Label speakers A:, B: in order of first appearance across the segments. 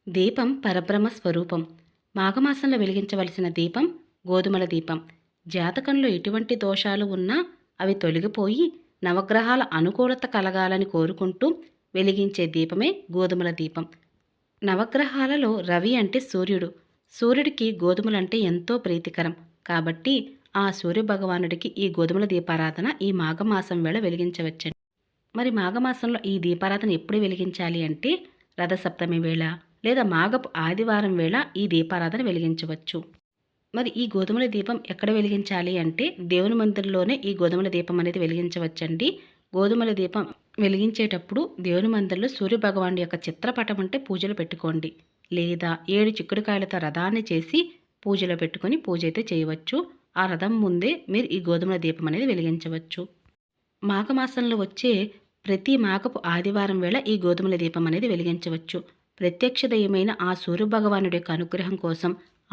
A: దీపం పరబ్రహ్మ స్వరూపం. మాఘమాసంలో వెలిగించవలసిన దీపం గోధుమల దీపం. జాతకంలో ఎటువంటి దోషాలు ఉన్నా అవి తొలగిపోయి నవగ్రహాల అనుకూలత కలగాలని కోరుకుంటూ వెలిగించే దీపమే గోధుమల దీపం. నవగ్రహాలలో రవి అంటే సూర్యుడు. సూర్యుడికి గోధుమలంటే ఎంతో ప్రీతికరం. కాబట్టి ఆ సూర్యభగవానుడికి ఈ గోధుమల దీపారాధన ఈ మాఘమాసం వేళ వెలిగించవచ్చండి. మరి మాఘమాసంలో ఈ దీపారాధన ఎప్పుడు వెలిగించాలి అంటే రథసప్తమి వేళ లేదా మాఘపు ఆదివారం వేళ ఈ దీపారాధన వెలిగించవచ్చు. మరి ఈ గోధుమల దీపం ఎక్కడ వెలిగించాలి అంటే దేవుని మందిరంలోనే ఈ గోధుమల దీపం అనేది వెలిగించవచ్చండి. గోధుమల దీపం వెలిగించేటప్పుడు దేవుని మందిరంలో సూర్యభగవానుడి యొక్క చిత్రపటం ఉంటే పూజలు పెట్టుకోండి. లేదా 7 చిక్కుడుకాయలతో రథాన్ని చేసి పూజలో పెట్టుకొని పూజ అయితే చేయవచ్చు. ఆ రథం ముందే మీరు ఈ గోధుమల దీపం అనేది వెలిగించవచ్చు. మాఘమాసంలో వచ్చే ప్రతి మాఘపు ఆదివారం వేళ ఈ గోధుమల దీపం అనేది వెలిగించవచ్చు. ప్రత్యక్ష దైవమైన ఆ సూర్యభగవానుడి యొక్క అనుగ్రహం కోసం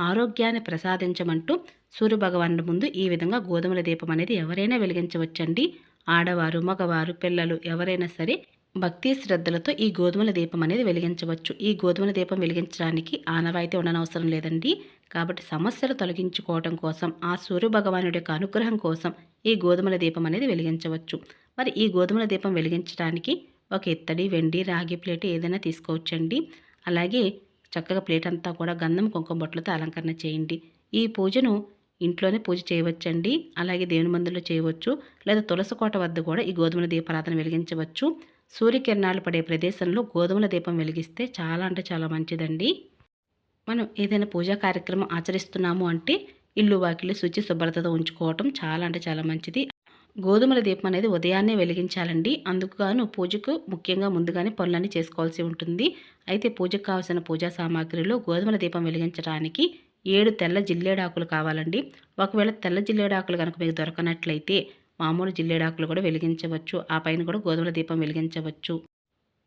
A: ఆరోగ్యాన్ని ప్రసాదించమంటూ సూర్యభగవానుడి ముందు ఈ విధంగా గోధుమల దీపం అనేది ఎవరైనా వెలిగించవచ్చండి. ఆడవారు, మగవారు, పిల్లలు ఎవరైనా సరే భక్తి శ్రద్ధలతో ఈ గోధుమల దీపం అనేది వెలిగించవచ్చు. ఈ గోధుమల దీపం వెలిగించడానికి ఆనవాయితీ ఉండనవసరం లేదండి. కాబట్టి సమస్యలు తొలగించుకోవడం కోసం ఆ సూర్యభగవానుడి యొక్క అనుగ్రహం కోసం ఈ గోధుమల దీపం అనేది వెలిగించవచ్చు. మరి ఈ గోధుమల దీపం వెలిగించడానికి ఒక ఇత్తడి, వెండి, రాగి ప్లేట్ ఏదైనా తీసుకోవచ్చండి. అలాగే చక్కగా ప్లేట్ అంతా కూడా గంధం, కుంకుమ బొట్లతో అలంకరణ చేయండి. ఈ పూజను ఇంట్లోనే పూజ చేయవచ్చండి. అలాగే దేవుని మందిరంలో చేయవచ్చు. లేదా తులసి కోట వద్ద కూడా ఈ గోధుమల దీపారాధన వెలిగించవచ్చు. సూర్యకిరణాలు పడే ప్రదేశంలో గోధుమల దీపం వెలిగిస్తే చాలా అంటే చాలా మంచిదండి. మనం ఏదైనా పూజా కార్యక్రమం ఆచరిస్తున్నాము అంటే ఇల్లు వాకిలి శుచి శుభ్రతతో ఉంచుకోవటం చాలా అంటే చాలా మంచిది. గోధుమల దీపం అనేది ఉదయాన్నే వెలిగించాలండి. అందుకు గాను పూజకు ముఖ్యంగా ముందుగానే పనులన్నీ చేసుకోవాల్సి ఉంటుంది. అయితే పూజకు కావాల్సిన పూజా సామాగ్రిలో గోధుమల దీపం వెలిగించడానికి 7 తెల్ల జిల్లేడాకులు కావాలండి. ఒకవేళ తెల్ల జిల్లేడాకులు కనుక మీకు దొరకనట్లయితే మామూలు జిల్లేడాకులు కూడా వెలిగించవచ్చు. ఆ పైన కూడా గోధుమల దీపం వెలిగించవచ్చు.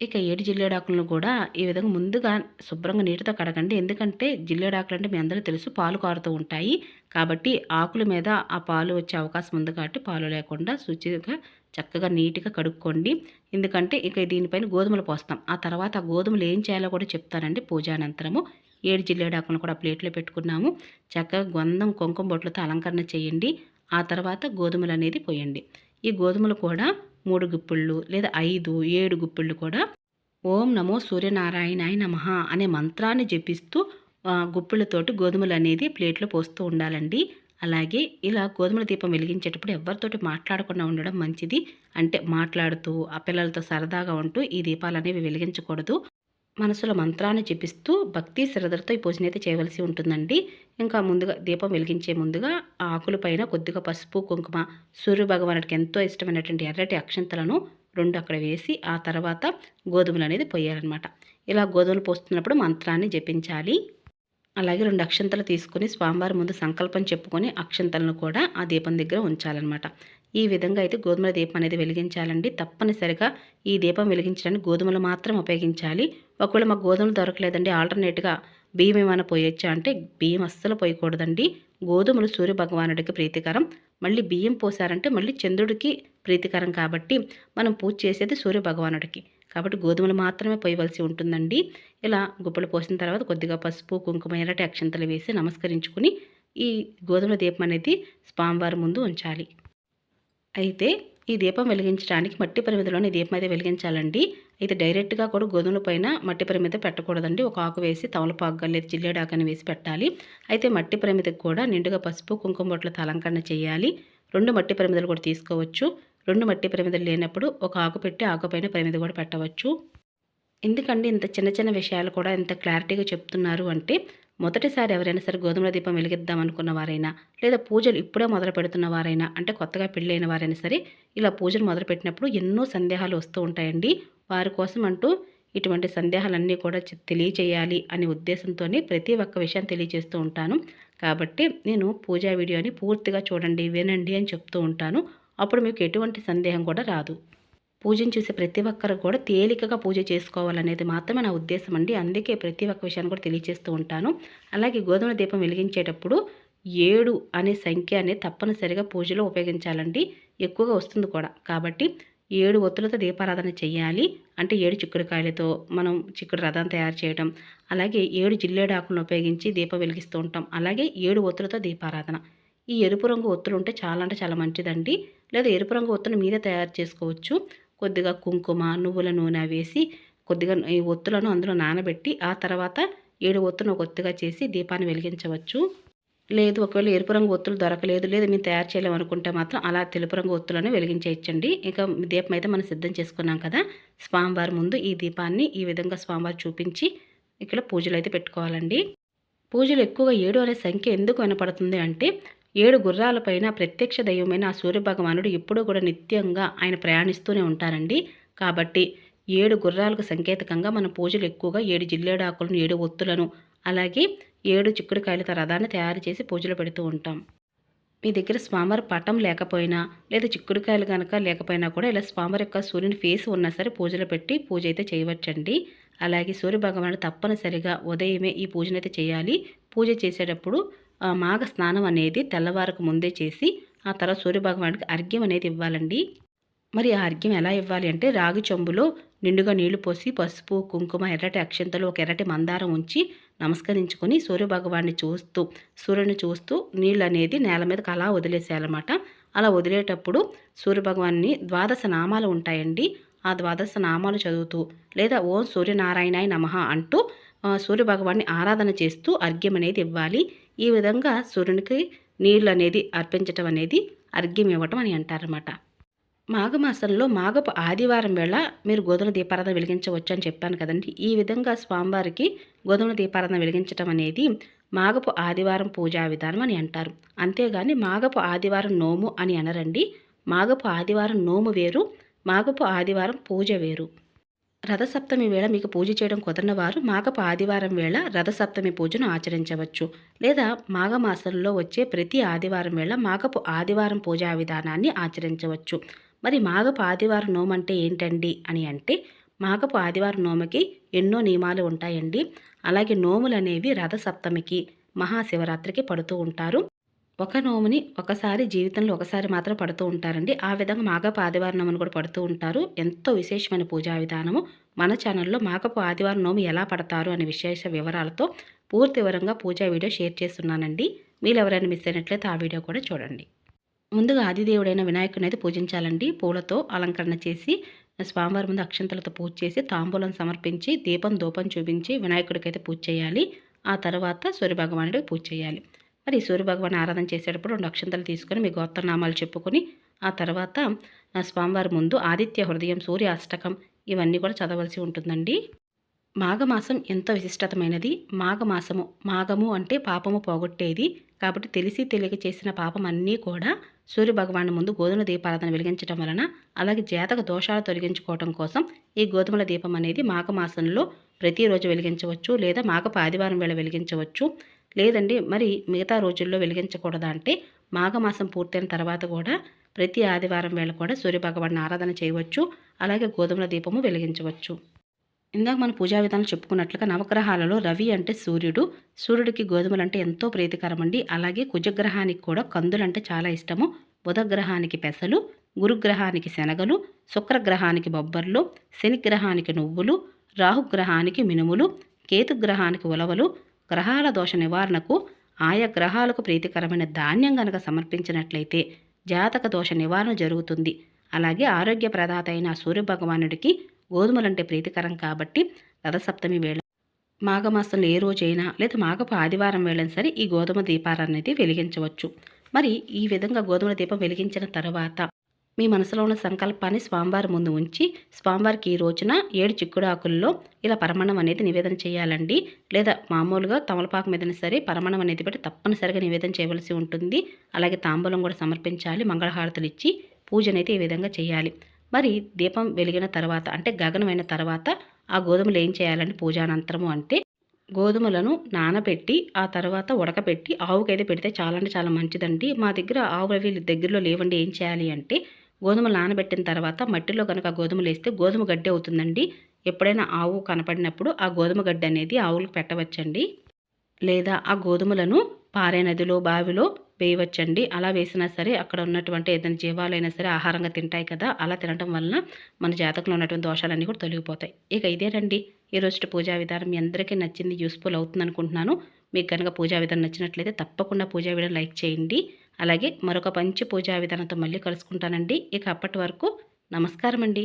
A: ఇక 7 జిల్లేడాకులను కూడా ఈ విధంగా ముందుగా శుభ్రంగా నీటితో కడగండి. ఎందుకంటే జిల్లేడాకులు అంటే మీ అందరూ తెలుసు పాలు కారుతూ ఉంటాయి. కాబట్టి ఆకుల మీద ఆ పాలు వచ్చే అవకాశం ఉంది కాబట్టి పాలు లేకుండా శుచిగా చక్కగా నీట్గా కడుక్కోండి. ఎందుకంటే ఇక దీనిపైన గోధుమలు పోస్తాం. ఆ తర్వాత ఆ గోధుమలు ఏం చేయాలో కూడా చెప్తానండి పూజానంతరము. 7 జిల్లేడాకులను కూడా ప్లేట్లో పెట్టుకున్నాము. చక్కగా గంధం, కుంకుమ బొట్లతో అలంకరణ చేయండి. ఆ తర్వాత గోధుమలు అనేది పోయండి. ఈ గోధుమలు కూడా 3 గుప్పిళ్ళు లేదా 5, 7 గుప్పిళ్ళు కూడా ఓం నమో సూర్యనారాయణాయ నమః అనే మంత్రాన్ని జపిస్తూ గుప్పిళ్ళతోటి గోధుమలు అనేది ప్లేట్లో పోస్తూ ఉండాలండి. అలాగే ఇలా గోధుమల దీపం వెలిగించేటప్పుడు ఎవరితోటి మాట్లాడకుండా ఉండడం మంచిది. అంటే మాట్లాడుతూ ఆ పిల్లలతో సరదాగా ఉంటూ ఈ దీపాలు అనేవి వెలిగించకూడదు. మనసులో మంత్రాన్ని జపిస్తూ భక్తి శ్రద్ధలతో ఈ పూజనైతే చేయవలసి ఉంటుందండి. ఇంకా ముందుగా దీపం వెలిగించే ముందుగా ఆ ఆకుల పైన కొద్దిగా పసుపు, కుంకుమ, సూర్యభగవానుడికి ఎంతో ఇష్టమైనటువంటి ఎర్రటి అక్షంతలను 2 అక్కడ వేసి ఆ తర్వాత గోధుమలు అనేది పోయాలన్నమాట. ఇలా గోధుమలు పోస్తున్నప్పుడు మంత్రాన్ని జపించాలి. అలాగే 2 అక్షంతలు తీసుకొని స్వామివారి ముందు సంకల్పం చెప్పుకొని అక్షంతలను కూడా ఆ దీపం దగ్గర ఉంచాలన్నమాట. ఈ విధంగా అయితే గోధుమల దీపం అనేది వెలిగించాలండి. తప్పనిసరిగా ఈ దీపం వెలిగించడానికి గోధుమలు మాత్రం ఉపయోగించాలి. ఒకవేళ మాకు గోధుమలు దొరకలేదండి ఆల్టర్నేట్గా బియ్యం ఏమైనా పోయొచ్చా అంటే బియ్యం అస్సలు పోయకూడదండి. గోధుమలు సూర్యభగవానుడికి ప్రీతికరం. మళ్ళీ బియ్యం పోసారంటే మళ్ళీ చంద్రుడికి ప్రీతికరం కాబట్టి మనం పూజ చేసేది సూర్యభగవానుడికి. కాబట్టి గోధుమలు మాత్రమే పోయవలసి ఉంటుందండి. ఇలా గుప్పలు పోసిన తర్వాత కొద్దిగా పసుపు, కుంకుమ, ఎర్రటి అక్షంతలు వేసి నమస్కరించుకుని ఈ గోధుమల దీపం అనేది స్వామివారి ముందు ఉంచాలి. అయితే ఈ దీపం వెలిగించడానికి మట్టి ప్రమిదలోనే దీపం అయితే వెలిగించాలండి. అయితే డైరెక్ట్గా కూడా గోధుమల పైన మట్టి ప్రమిద పెట్టకూడదండి. ఒక ఆకు వేసి తమలపాకు లేదా జిల్లేడాకని వేసి పెట్టాలి. అయితే మట్టి ప్రమిదకు కూడా నిండుగా పసుపు, కుంకుమ బొట్లతో అలంకరణ చేయాలి. 2 మట్టి ప్రమిదలు కూడా తీసుకోవచ్చు. 2 మట్టి ప్రమిదలు లేనప్పుడు ఒక ఆకు పెట్టి ఆకుపైన ప్రమిద కూడా పెట్టవచ్చు. ఎందుకండి ఇంత చిన్న చిన్న విషయాలు కూడా ఇంత క్లారిటీగా చెప్తున్నారు అంటే మొదటిసారి ఎవరైనా సరే గోధుమల దీపం వెలిగిద్దాం అనుకున్న వారైనా లేదా పూజలు ఇప్పుడే మొదలు పెడుతున్న వారైనా అంటే కొత్తగా పెళ్ళైన వారైనా సరే ఇలా పూజలు మొదలుపెట్టినప్పుడు ఎన్నో సందేహాలు వస్తూ ఉంటాయండి. వారి కోసం అంటూ ఇటువంటి సందేహాలన్నీ కూడా తెలియచేయాలి అనే ఉద్దేశంతోనే ప్రతి ఒక్క విషయాన్ని తెలియజేస్తూ ఉంటాను. కాబట్టి నేను పూజా వీడియోని పూర్తిగా చూడండి, వినండి అని చెప్తూ ఉంటాను. అప్పుడు మీకు ఎటువంటి సందేహం కూడా రాదు. పూజను చూసే ప్రతి ఒక్కరు కూడా తేలికగా పూజ చేసుకోవాలనేది మాత్రమే నా ఉద్దేశం అండి. అందుకే ప్రతి ఒక్క విషయాన్ని కూడా తెలియజేస్తూ ఉంటాను. అలాగే గోధుమ దీపం వెలిగించేటప్పుడు 7 అనే సంఖ్య అనేది తప్పనిసరిగా పూజలో ఉపయోగించాలండి. ఎక్కువగా వస్తుంది కూడా. కాబట్టి 7 ఒత్తులతో దీపారాధన చేయాలి. అంటే 7 చిక్కుడుకాయలతో మనం చిక్కుడు రథం తయారు చేయడం, అలాగే 7 జిల్లేడాకులను ఉపయోగించి దీపం వెలిగిస్తూ ఉంటాం. అలాగే 7 ఒత్తులతో దీపారాధన. ఈ ఎరుపు రంగు ఒత్తులు ఉంటే చాలా అంటే చాలా మంచిదండి. లేదా ఎరుపు రంగు ఒత్తులు మీరే తయారు చేసుకోవచ్చు. కొద్దిగా కుంకుమ, నువ్వుల నూనె వేసి కొద్దిగా ఈ ఒత్తులను అందులో నానబెట్టి ఆ తర్వాత 7 ఒత్తులను ఒక ఒత్తుగా చేసి దీపాన్ని వెలిగించవచ్చు. లేదు ఒకవేళ ఎరుపు రంగు ఒత్తులు దొరకలేదు, లేదా మేము తయారు చేయలేము అనుకుంటే మాత్రం అలా తెలుపు రంగు ఒత్తులను వెలిగించేయచ్చండి. ఇక దీపం అయితే మనం సిద్ధం చేసుకున్నాం కదా. స్వామివారి ముందు ఈ దీపాన్ని ఈ విధంగా స్వామివారు చూపించి ఇక్కడ పూజలు అయితే పెట్టుకోవాలండి. పూజలు ఎక్కువగా 7 అనే సంఖ్య ఎందుకు వినపడుతుంది అంటే 7 గుర్రాల పైన ప్రత్యక్ష దైవమైన ఆ సూర్యభగవానుడు ఎప్పుడూ కూడా నిత్యంగా ఆయన ప్రయాణిస్తూనే ఉంటారండి. కాబట్టి 7 గుర్రాలకు సంకేతకంగా మన పూజలు ఎక్కువగా 7 జిల్లేడాకులను, 7 ఒత్తులను, అలాగే 7 చిక్కుడుకాయలతో రథాన్ని తయారు చేసి పూజలు పెడుతూ ఉంటాం. మీ దగ్గర స్వామివారి పటం లేకపోయినా, లేదా చిక్కుడుకాయలు కనుక లేకపోయినా కూడా ఇలా స్వామివారి యొక్క సూర్యుని ఫేస్ ఉన్నా సరే పూజలు పెట్టి పూజ అయితే చేయవచ్చండి. అలాగే సూర్యభగవానుడు తప్పనిసరిగా ఉదయమే ఈ పూజనైతే చేయాలి. పూజ చేసేటప్పుడు మాఘ స్నానం అనేది తెల్లవారకు ముందే చేసి ఆ తర్వాత సూర్యభగవానుడికి అర్ఘ్యం అనేది ఇవ్వాలండి. మరి ఆ అర్ఘ్యం ఎలా ఇవ్వాలి అంటే రాగి చెంబులో నిండుగా నీళ్లు పోసి పసుపు, కుంకుమ, ఎర్రటి అక్షంతలు, ఒక ఎర్రటి మందారం ఉంచి నమస్కరించుకొని సూర్యుని చూస్తూ నీళ్ళు అనేది నేల మీదకి అలా వదిలేసేయాలన్నమాట. అలా వదిలేటప్పుడు సూర్యభగవాన్ని ద్వాదశ నామాలు ఉంటాయండి. ఆ ద్వాదశ నామాలు చదువుతూ లేదా ఓం సూర్యనారాయణాయ నమః అంటూ సూర్యభగవాన్ని ఆరాధన చేస్తూ అర్ఘ్యం అనేది ఇవ్వాలి. ఈ విధంగా సూర్యునికి నీళ్ళు అనేది అర్పించటం అనేది అర్ఘ్యం ఇవ్వటం అని అంటారన్నమాట. మాఘమాసంలో మాఘపు ఆదివారం వేళ మీరు గోధుమ దీపారాధన వెలిగించవచ్చు అని చెప్పాను కదండి. ఈ విధంగా స్వామివారికి గోధుమ దీపారాధన వెలిగించడం అనేది మాఘపు ఆదివారం పూజా విధానం అని అంటారు. అంతేగాని మాఘపు ఆదివారం నోము అని అనరండి. మాఘపు ఆదివారం నోము వేరు, మాఘపు ఆదివారం పూజ వేరు. రథసప్తమి వేళ మీకు పూజ చేయడం కుదరని వారు మాఘపు ఆదివారం వేళ రథసప్తమి పూజను ఆచరించవచ్చు. లేదా మాఘమాసంలో వచ్చే ప్రతి ఆదివారం వేళ మాఘపు ఆదివారం పూజా విధానాన్ని ఆచరించవచ్చు. మరి మాఘపు ఆదివారం నోము అంటే ఏంటండి అని అంటే మాఘపు ఆదివారం నోముకి ఎన్నో నియమాలు ఉంటాయండి. అలాగే నోములు అనేవి రథసప్తమికి, మహాశివరాత్రికి పడుతూ ఉంటారు. ఒక నోముని జీవితంలో ఒకసారి మాత్రం పడుతూ ఉంటారండి. ఆ విధంగా మాఘపు ఆదివారం నోమును కూడా పడుతూ ఉంటారు. ఎంతో విశేషమైన పూజా విధానము. మన ఛానల్లో మాఘపు ఆదివారం నోము ఎలా పడతారు అనే విశేష వివరాలతో పూర్తి వివరంగా పూజా వీడియో షేర్ చేస్తున్నానండి. మీరు ఎవరైనా మిస్ అయినట్లయితే ఆ వీడియో కూడా చూడండి. ముందుగా ఆదిదేవుడైన వినాయకుడిని అయితే పూజించాలండి. పూలతో అలంకరణ చేసి స్వామివారి ముందు అక్షంతలతో పూజ చేసి తాంబూలం సమర్పించి ధూపం చూపించి వినాయకుడికి అయితే పూజ చేయాలి. ఆ తర్వాత సూర్యభగవానుడికి పూజ చేయాలి. మరి సూర్యభగవాన్ ఆరాధన చేసేటప్పుడు 2 అక్షంతలు తీసుకొని మీ గోత్రనామాలు చెప్పుకొని ఆ తర్వాత స్వామివారి ముందు ఆదిత్య హృదయం, సూర్య అష్టకం ఇవన్నీ కూడా చదవలసి ఉంటుందండి. మాఘమాసం ఎంతో విశిష్టతమైనది. మాఘము అంటే పాపము పోగొట్టేది. కాబట్టి తెలిసి తెలియక చేసిన పాపం అన్నీ కూడా సూర్యభగవాను ముందు గోధుమ దీపారాధన వెలిగించడం వలన, అలాగే జాతక దోషాలు తొలగించుకోవడం కోసం ఈ గోధుమల దీపం అనేది మాఘమాసంలో ప్రతిరోజు వెలిగించవచ్చు. లేదా మాఘపు ఆదివారం వేళ వెలిగించవచ్చు. లేదండి మరి మిగతా రోజుల్లో వెలిగించకూడదా అంటే మాఘమాసం పూర్తయిన తర్వాత కూడా ప్రతి ఆదివారం వేళ కూడా సూర్యభగవాన్ని ఆరాధన చేయవచ్చు. అలాగే గోధుమల దీపము వెలిగించవచ్చు. ఇందాక మన పూజా విధానం చెప్పుకున్నట్లుగా నవగ్రహాలలో రవి అంటే సూర్యుడికి గోధుమలు అంటే ఎంతో ప్రీతికరం అండి. అలాగే కుజగ్రహానికి కూడా కందులంటే చాలా ఇష్టము. బుధగ్రహానికి పెసలు, గురుగ్రహానికి శనగలు, శుక్రగ్రహానికి బొబ్బర్లు, శనిగ్రహానికి నువ్వులు, రాహుగ్రహానికి మినుములు, కేతుగ్రహానికి ఉలవలు. గ్రహాల దోష నివారణకు ఆయా గ్రహాలకు ప్రీతికరమైన ధాన్యం గనక సమర్పించినట్లయితే జాతక దోష నివారణ జరుగుతుంది. అలాగే ఆరోగ్య ప్రదాత అయిన సూర్యభగవానుడికి గోధుమలంటే ప్రీతికరం కాబట్టి రథసప్తమి వేళ మాఘమాసంలో ఏ రోజైనా లేదా మాఘపు ఆదివారం వేళని సరే ఈ గోధుమ దీపారాన్ని అయితే వెలిగించవచ్చు. మరి ఈ విధంగా గోధుమ దీపం వెలిగించిన తర్వాత మీ మనసులో ఉన్న సంకల్పాన్ని స్వామివారి ముందు ఉంచి స్వామివారికి ఈ రోజున 7 చిక్కుడు ఆకుల్లో ఇలా పరమణం అనేది నివేదన చేయాలండి. లేదా మామూలుగా తమలపాకు మీదనే సరే పరమణం అనేది పెట్టి తప్పనిసరిగా నివేదన చేయవలసి ఉంటుంది. అలాగే తాంబూలం కూడా సమర్పించాలి. మంగళహారతులు ఇచ్చి పూజనైతే ఈ విధంగా చేయాలి. మరి దీపం వెలిగిన తర్వాత అంటే గగనమైన తర్వాత ఆ గోధుమలు ఏం చేయాలంటే పూజానంతరము అంటే గోధుమలను నానబెట్టి ఆ తర్వాత ఉడకబెట్టి ఆవుకైతే పెడితే చాలా అంటే చాలా మంచిదండి. మా దగ్గర ఆవు అవి దగ్గరలో లేవండి. ఏం చేయాలి అంటే గోధుమలు నానబెట్టిన తర్వాత మట్టిలో కనుక గోధుమలు వేస్తే గోధుమ గడ్డి అవుతుందండి. ఎప్పుడైనా ఆవు కనపడినప్పుడు ఆ గోధుమ గడ్డి అనేది ఆవులకు పెట్టవచ్చండి. లేదా ఆ గోధుమలను పారే నదిలో, బావిలో వేయవచ్చండి. అలా వేసినా సరే అక్కడ ఉన్నటువంటి ఏదైనా జీవాలైనా సరే ఆహారంగా తింటాయి కదా! అలా తినటం వలన మన జాతకంలో ఉన్నటువంటి దోషాలన్నీ కూడా తొలగిపోతాయి. ఇక ఇదేనండి ఈరోజుటి పూజా విధానం. మీ అందరికీ నచ్చింది, యూస్‌ఫుల్ అవుతుందనుకుంటున్నాను. మీకు గనక పూజా విధానం నచ్చినట్లయితే తప్పకుండా పూజా వీడియోని లైక్ చేయండి. అలాగే మరొక మంచి పూజా విధానంతో మళ్ళీ కలుసుకుంటానండి. ఇక అప్పటి వరకు నమస్కారమండి.